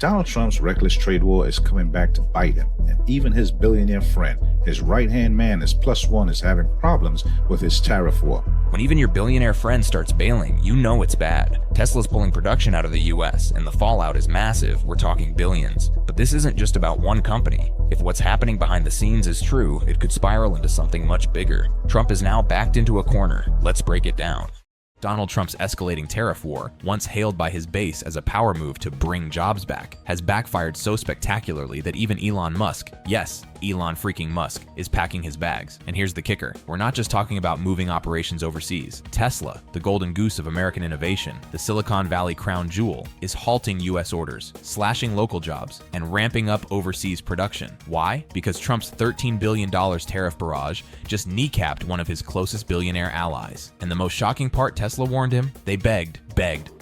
Donald Trump's reckless trade war is coming back to bite him, and even his billionaire friend, his right-hand man, his plus one, is having problems with his tariff war. When even your billionaire friend starts bailing, you know it's bad. Tesla's pulling production out of the US, and the fallout is massive. We're talking billions. But this isn't just about one company. If what's happening behind the scenes is true, it could spiral into something much bigger. Trump is now backed into a corner. Let's break it down. Donald Trump's escalating tariff war, once hailed by his base as a power move to bring jobs back, has backfired so spectacularly that even Elon Musk, yes, Elon freaking Musk, is packing his bags. And here's the kicker. We're not just talking about moving operations overseas. Tesla, the golden goose of American innovation, the Silicon Valley crown jewel, is halting US orders, slashing local jobs, and ramping up overseas production. Why? Because Trump's $13 billion tariff barrage just kneecapped one of his closest billionaire allies. And the most shocking part, Tesla warned him, they begged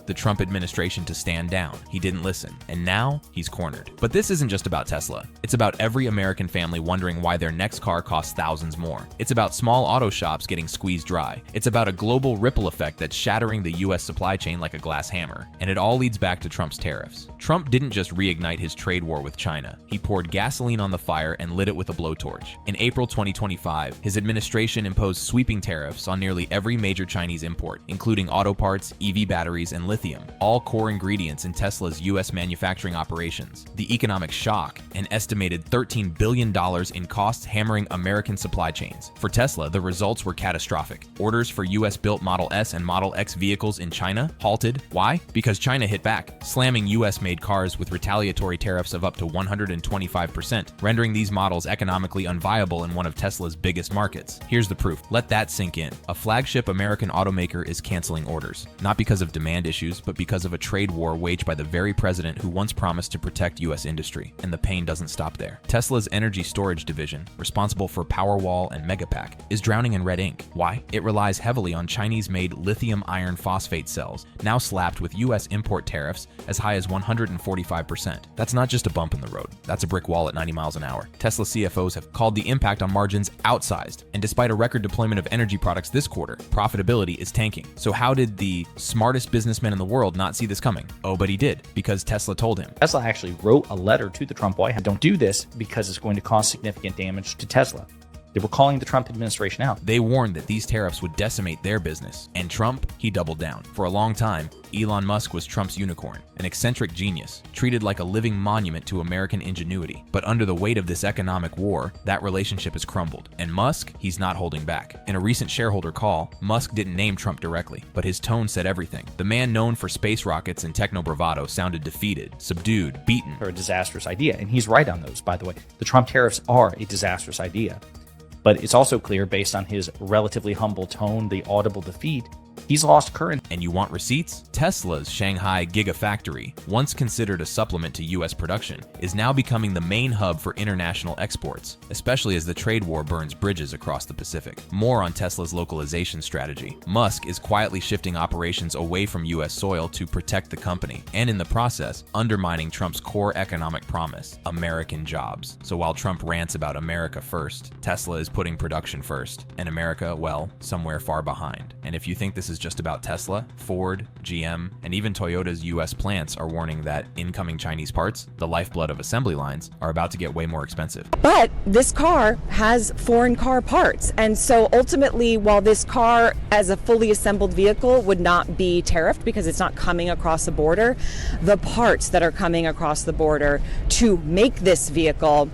the Trump administration to stand down. He didn't listen, and now he's cornered. But this isn't just about Tesla. It's about every American family wondering why their next car costs thousands more. It's about small auto shops getting squeezed dry. It's about a global ripple effect that's shattering the US supply chain like a glass hammer. And it all leads back to Trump's tariffs. Trump didn't just reignite his trade war with China. He poured gasoline on the fire and lit it with a blowtorch. In April 2025, his administration imposed sweeping tariffs on nearly every major Chinese import, including auto parts, EV batteries, and lithium, all core ingredients in Tesla's US manufacturing operations. The economic shock, an estimated $13 billion in costs hammering American supply chains. For Tesla, the results were catastrophic. Orders for US-built Model S and Model X vehicles in China halted. Why? Because China hit back, slamming US-made cars with retaliatory tariffs of up to 125%, rendering these models economically unviable in one of Tesla's biggest markets. Here's the proof. Let that sink in. A flagship American automaker is canceling orders, not because of demand issues, but because of a trade war waged by the very president who once promised to protect US industry. And the pain doesn't stop there. Tesla's energy storage division, responsible for Powerwall and Megapack, is drowning in red ink. Why? It relies heavily on Chinese-made lithium iron phosphate cells, now slapped with US import tariffs as high as 145%. That's not just a bump in the road. That's a brick wall at 90 miles an hour. Tesla CFOs have called the impact on margins outsized, and despite a record deployment of energy products this quarter, profitability is tanking. So how did the smartest businessman in the world not see this coming? Oh, but he did, because Tesla told him. Tesla actually wrote a letter to the Trump White House. Don't do this because it's going to cause significant damage to Tesla. They were calling the Trump administration out. They warned that these tariffs would decimate their business. And Trump, he doubled down. For a long time, Elon Musk was Trump's unicorn, an eccentric genius, treated like a living monument to American ingenuity. But under the weight of this economic war, that relationship has crumbled. And Musk, he's not holding back. In a recent shareholder call, Musk didn't name Trump directly, but his tone said everything. The man known for space rockets and techno bravado sounded defeated, subdued, beaten. Or a disastrous idea, and he's right on those, by the way. The Trump tariffs are a disastrous idea. But it's also clear, based on his relatively humble tone, the audible defeat, he's lost current. And you want receipts? Tesla's Shanghai Gigafactory, once considered a supplement to US production, is now becoming the main hub for international exports, especially as the trade war burns bridges across the Pacific. More on Tesla's localization strategy. Musk is quietly shifting operations away from US soil to protect the company, and in the process, undermining Trump's core economic promise, American jobs. So while Trump rants about America first, Tesla is putting production first, and America, well, somewhere far behind. And if you think this is just about Tesla, Ford, GM, and even Toyota's US plants are warning that incoming Chinese parts, the lifeblood of assembly lines, are about to get way more expensive. But this car has foreign car parts. And so ultimately, while this car as a fully assembled vehicle would not be tariffed because it's not coming across the border, the parts that are coming across the border to make this vehicle,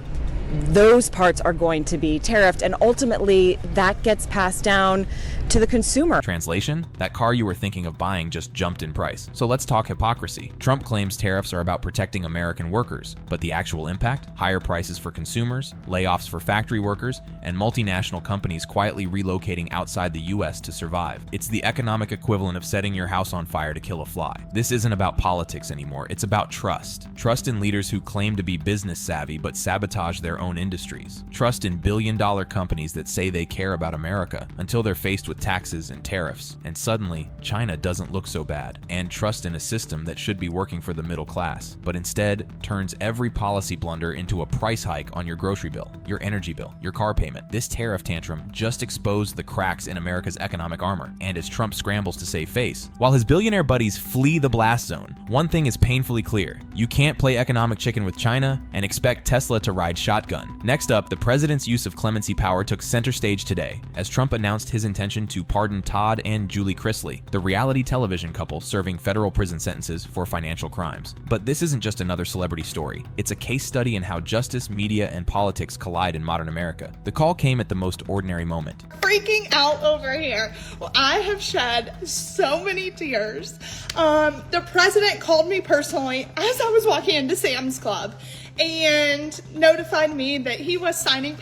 those parts are going to be tariffed, and ultimately that gets passed down to the consumer. Translation: that car you were thinking of buying just jumped in price. So let's talk hypocrisy. Trump claims tariffs are about protecting American workers, but the actual impact? Higher prices for consumers, layoffs for factory workers, and multinational companies quietly relocating outside the US to survive. It's the economic equivalent of setting your house on fire to kill a fly. This isn't about politics anymore, it's about trust. Trust in leaders who claim to be business savvy but sabotage their their own industries. Trust in billion-dollar companies that say they care about America until they're faced with taxes and tariffs, and suddenly, China doesn't look so bad. And trust in a system that should be working for the middle class, but instead turns every policy blunder into a price hike on your grocery bill, your energy bill, your car payment. This tariff tantrum just exposed the cracks in America's economic armor, and as Trump scrambles to save face, while his billionaire buddies flee the blast zone, one thing is painfully clear: you can't play economic chicken with China and expect Tesla to ride shotgun. Next up, the president's use of clemency power took center stage today as Trump announced his intention to pardon Todd and Julie Chrisley, the reality television couple serving federal prison sentences for financial crimes. But this isn't just another celebrity story. It's a case study in how justice, media, and politics collide in modern America. The call came at the most ordinary moment. Freaking out over here. Well, I have shed so many tears. The president called me personally as I was walking into Sam's Club and notified me that he was signing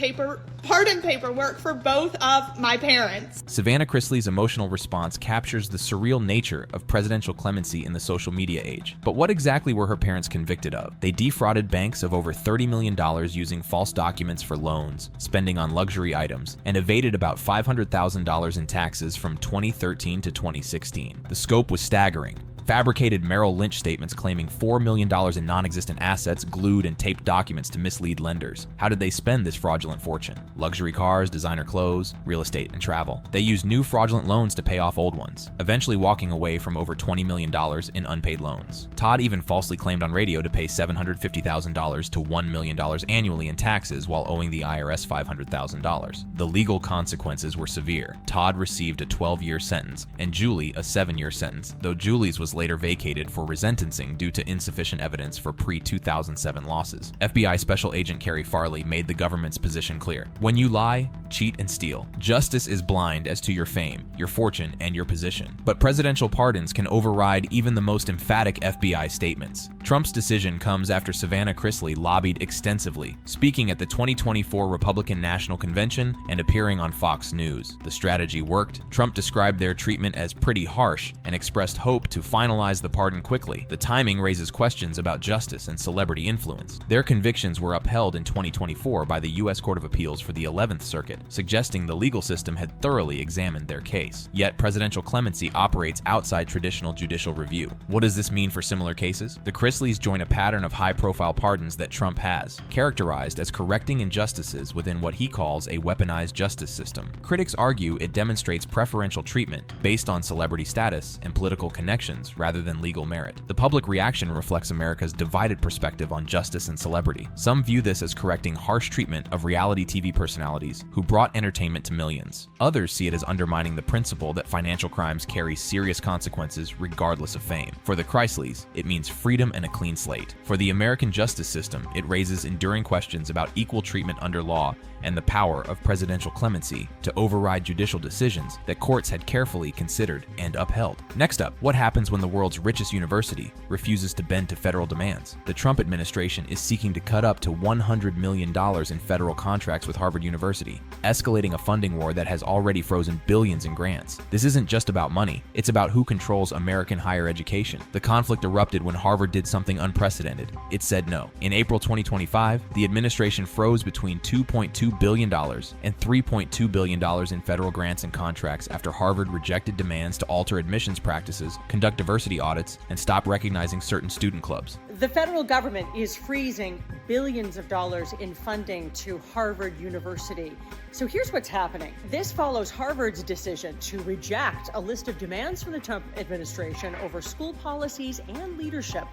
pardon paperwork for both of my parents. Savannah Chrisley's emotional response captures the surreal nature of presidential clemency in the social media age. But what exactly were her parents convicted of? They defrauded banks of over $30 million using false documents for loans, spending on luxury items, and evaded about $500,000 in taxes from 2013 to 2016. The scope was staggering. Fabricated Merrill Lynch statements claiming $4 million in non-existent assets, glued and taped documents to mislead lenders. How did they spend this fraudulent fortune? Luxury cars, designer clothes, real estate, and travel. They used new fraudulent loans to pay off old ones, eventually walking away from over $20 million in unpaid loans. Todd even falsely claimed on radio to pay $750,000 to $1 million annually in taxes while owing the IRS $500,000. The legal consequences were severe. Todd received a 12-year sentence, and Julie a 7-year sentence, though Julie's was later vacated for resentencing due to insufficient evidence for pre-2007 losses. FBI Special Agent Kerry Farley made the government's position clear. When you lie, cheat, and steal, justice is blind as to your fame, your fortune, and your position. But presidential pardons can override even the most emphatic FBI statements. Trump's decision comes after Savannah Chrisley lobbied extensively, speaking at the 2024 Republican National Convention and appearing on Fox News. The strategy worked. Trump described their treatment as pretty harsh and expressed hope to finalize the pardon quickly. The timing raises questions about justice and celebrity influence. Their convictions were upheld in 2024 by the U.S. Court of Appeals for the 11th Circuit, suggesting the legal system had thoroughly examined their case. Yet presidential clemency operates outside traditional judicial review. What does this mean for similar cases? The Chrisleys join a pattern of high-profile pardons that Trump has, characterized as correcting injustices within what he calls a weaponized justice system. Critics argue it demonstrates preferential treatment based on celebrity status and political connections rather than legal merit. The public reaction reflects America's divided perspective on justice and celebrity. Some view this as correcting harsh treatment of reality TV personalities who brought entertainment to millions. Others see it as undermining the principle that financial crimes carry serious consequences regardless of fame. For the Chrisleys, it means freedom and a clean slate. For the American justice system, it raises enduring questions about equal treatment under law and the power of presidential clemency to override judicial decisions that courts had carefully considered and upheld. Next up, what happens when the world's richest university refuses to bend to federal demands? The Trump administration is seeking to cut up to $100 million in federal contracts with Harvard University, escalating a funding war that has already frozen billions in grants. This isn't just about money, it's about who controls American higher education. The conflict erupted when Harvard did something unprecedented. It said no. In April 2025, the administration froze between $2.2 billion and $3.2 billion in federal grants and contracts after Harvard rejected demands to alter admissions practices, conduct diversity audits, and stop recognizing certain student clubs. The federal government is freezing billions of dollars in funding to Harvard University. So here's what's happening. This follows Harvard's decision to reject a list of demands from the Trump administration over school policies and leadership.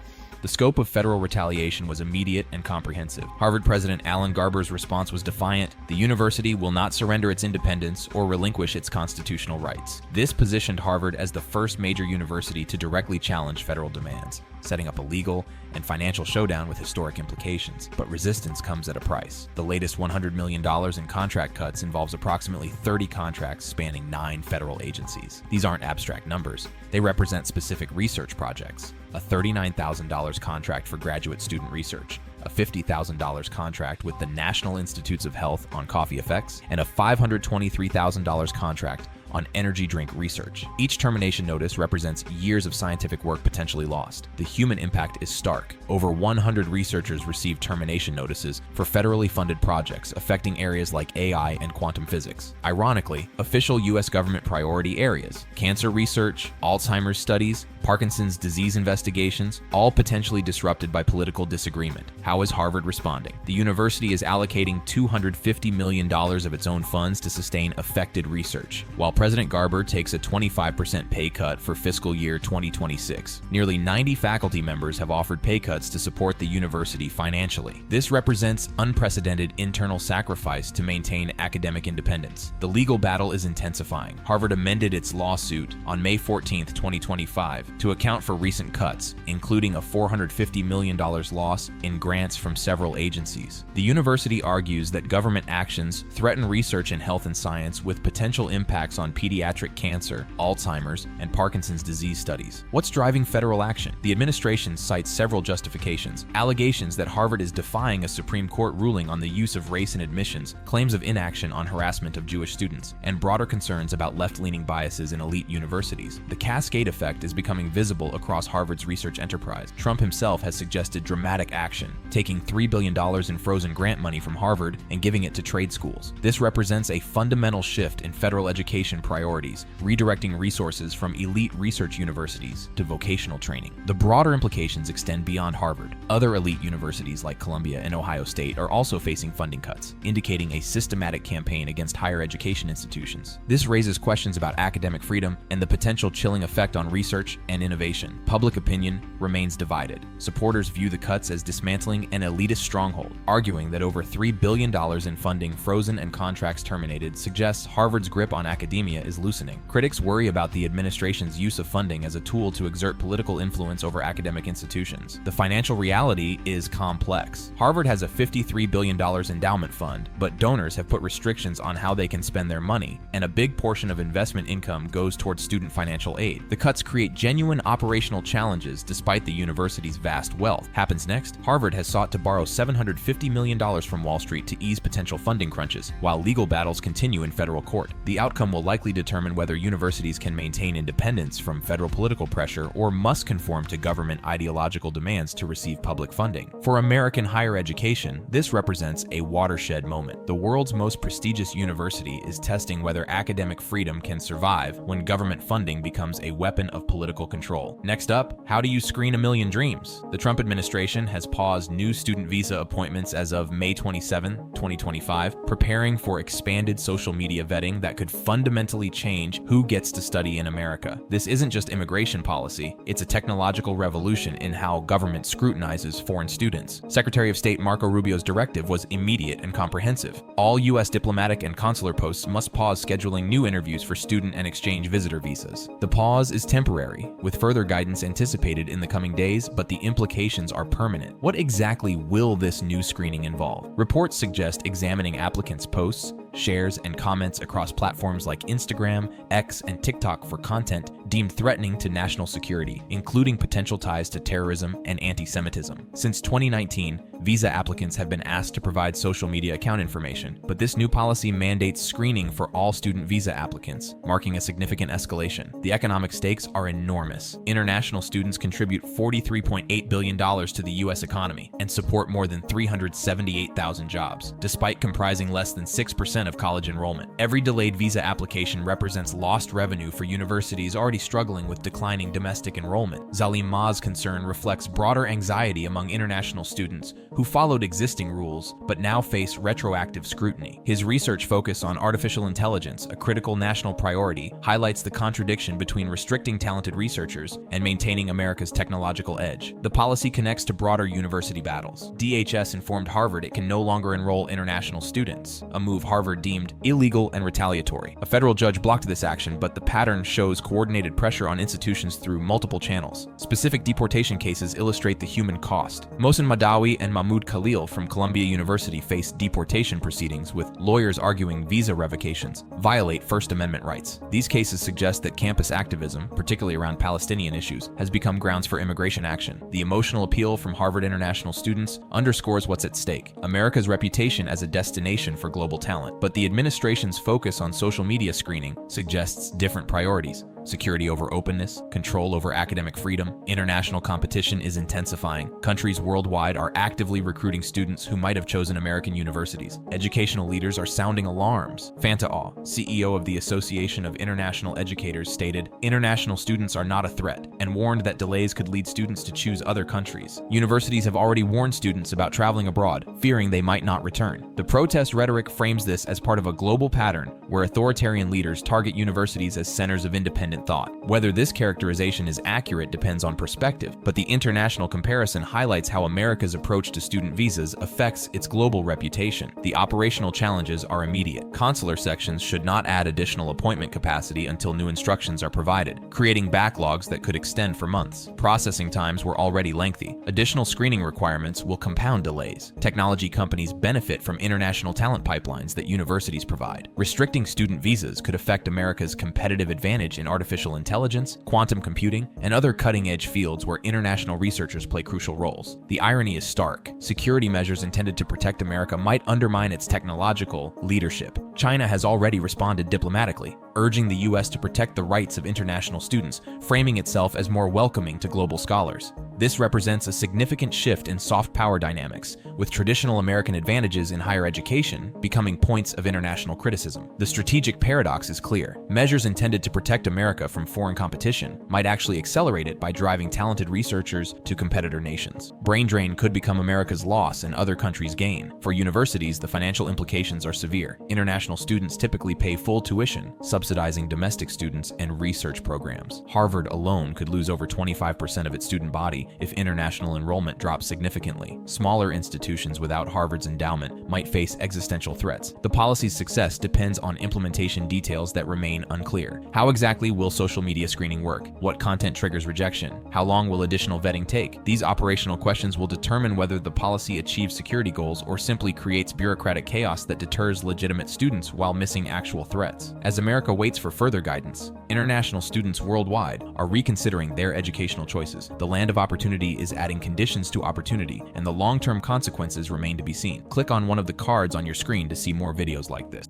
The scope of federal retaliation was immediate and comprehensive. Harvard President Alan Garber's response was defiant. The university will not surrender its independence or relinquish its constitutional rights. This positioned Harvard as the first major university to directly challenge federal demands, setting up a legal and financial showdown with historic implications. But resistance comes at a price. The latest $100 million in contract cuts involves approximately 30 contracts spanning 9 federal agencies. These aren't abstract numbers. They represent specific research projects. A $39,000 contract for graduate student research, a $50,000 contract with the National Institutes of Health on coffee effects, and a $523,000 contract on energy drink research. Each termination notice represents years of scientific work potentially lost. The human impact is stark. Over 100 researchers received termination notices for federally funded projects affecting areas like AI and quantum physics. Ironically, official U.S. government priority areas, cancer research, Alzheimer's studies, Parkinson's disease investigations, all potentially disrupted by political disagreement. How is Harvard responding? The university is allocating $250 million of its own funds to sustain affected research, while President Garber takes a 25% pay cut for fiscal year 2026. Nearly 90 faculty members have offered pay cuts to support the university financially. This represents unprecedented internal sacrifice to maintain academic independence. The legal battle is intensifying. Harvard amended its lawsuit on May 14, 2025, to account for recent cuts, including a $450 million loss in grants from several agencies. The university argues that government actions threaten research in health and science with potential impacts on pediatric cancer, Alzheimer's, and Parkinson's disease studies. What's driving federal action? The administration cites several justifications: allegations that Harvard is defying a Supreme Court ruling on the use of race in admissions, claims of inaction on harassment of Jewish students, and broader concerns about left-leaning biases in elite universities. The cascade effect is becoming visible across Harvard's research enterprise. Trump himself has suggested dramatic action, taking $3 billion in frozen grant money from Harvard and giving it to trade schools. This represents a fundamental shift in federal education priorities, redirecting resources from elite research universities to vocational training. The broader implications extend beyond Harvard. Other elite universities like Columbia and Ohio State are also facing funding cuts, indicating a systematic campaign against higher education institutions. This raises questions about academic freedom and the potential chilling effect on research and innovation. Public opinion remains divided. Supporters view the cuts as dismantling an elitist stronghold, arguing that over $3 billion in funding frozen and contracts terminated suggests Harvard's grip on academia is loosening. Critics worry about the administration's use of funding as a tool to exert political influence over academic institutions. The financial reality is complex. Harvard has a $53 billion endowment fund, but donors have put restrictions on how they can spend their money, and a big portion of investment income goes towards student financial aid. The cuts create genuine operational challenges despite the university's vast wealth. Happens next, Harvard has sought to borrow $750 million from Wall Street to ease potential funding crunches, while legal battles continue in federal court. The outcome will likely determine whether universities can maintain independence from federal political pressure or must conform to government ideological demands to receive public funding. For American higher education, this represents a watershed moment. The world's most prestigious university is testing whether academic freedom can survive when government funding becomes a weapon of political control. Next up, how do you screen a million dreams? The Trump administration has paused new student visa appointments as of May 27, 2025, preparing for expanded social media vetting that could fundamentally change who gets to study in America. This isn't just immigration policy, it's a technological revolution in how government scrutinizes foreign students. Secretary of State Marco Rubio's directive was immediate and comprehensive. All U.S. diplomatic and consular posts must pause scheduling new interviews for student and exchange visitor visas. The pause is temporary, with further guidance anticipated in the coming days, but the implications are permanent. What exactly will this new screening involve? Reports suggest examining applicants' posts, shares, and comments across platforms like Instagram, X, and TikTok for content deemed threatening to national security, including potential ties to terrorism and anti-Semitism. Since 2019, visa applicants have been asked to provide social media account information, but this new policy mandates screening for all student visa applicants, marking a significant escalation. The economic stakes are enormous. International students contribute $43.8 billion to the U.S. economy and support more than 378,000 jobs, despite comprising less than 6% of college enrollment. Every delayed visa application represents lost revenue for universities already struggling with declining domestic enrollment. Zalim Ma's concern reflects broader anxiety among international students who followed existing rules but now face retroactive scrutiny. His research focus on artificial intelligence, a critical national priority, highlights the contradiction between restricting talented researchers and maintaining America's technological edge. The policy connects to broader university battles. DHS informed Harvard it can no longer enroll international students, a move Harvard deemed illegal and retaliatory. A federal judge blocked this action, but the pattern shows coordinated pressure on institutions through multiple channels. Specific deportation cases illustrate the human cost. Mohsen Madawi and Mahmoud Khalil from Columbia University faced deportation proceedings with lawyers arguing visa revocations violate First Amendment rights. These cases suggest that campus activism, particularly around Palestinian issues, has become grounds for immigration action. The emotional appeal from Harvard international students underscores what's at stake: America's reputation as a destination for global talent. But the administration's focus on social media screening suggests different priorities. Security over openness, control over academic freedom. International competition is intensifying. Countries worldwide are actively recruiting students who might have chosen American universities. Educational leaders are sounding alarms. Fantaw, CEO of the Association of International Educators, stated, "International students are not a threat," and warned that delays could lead students to choose other countries. Universities have already warned students about traveling abroad, fearing they might not return. The protest rhetoric frames this as part of a global pattern where authoritarian leaders target universities as centers of independent thought. Whether this characterization is accurate depends on perspective, but the international comparison highlights how America's approach to student visas affects its global reputation. The operational challenges are immediate. Consular sections should not add additional appointment capacity until new instructions are provided, creating backlogs that could extend for months. Processing times were already lengthy. Additional screening requirements will compound delays. Technology companies benefit from international talent pipelines that universities provide. Restricting student visas could affect America's competitive advantage in artificial intelligence, quantum computing, and other cutting-edge fields where international researchers play crucial roles. The irony is stark. Security measures intended to protect America might undermine its technological leadership. China has already responded diplomatically, urging the U.S. to protect the rights of international students, framing itself as more welcoming to global scholars. This represents a significant shift in soft power dynamics, with traditional American advantages in higher education becoming points of international criticism. The strategic paradox is clear. Measures intended to protect America from foreign competition might actually accelerate it by driving talented researchers to competitor nations. Brain drain could become America's loss and other countries' gain. For universities, the financial implications are severe. International students typically pay full tuition, subsidizing domestic students and research programs. Harvard alone could lose over 25% of its student body if international enrollment drops significantly. Smaller institutions without Harvard's endowment might face existential threats. The policy's success depends on implementation details that remain unclear. How exactly will social media screening work? What content triggers rejection? How long will additional vetting take? These operational questions will determine whether the policy achieves security goals or simply creates bureaucratic chaos that deters legitimate students while missing actual threats. As America waits for further guidance, international students worldwide are reconsidering their educational choices. The land of opportunity is adding conditions to opportunity, and the long-term consequences remain to be seen. Click on one of the cards on your screen to see more videos like this.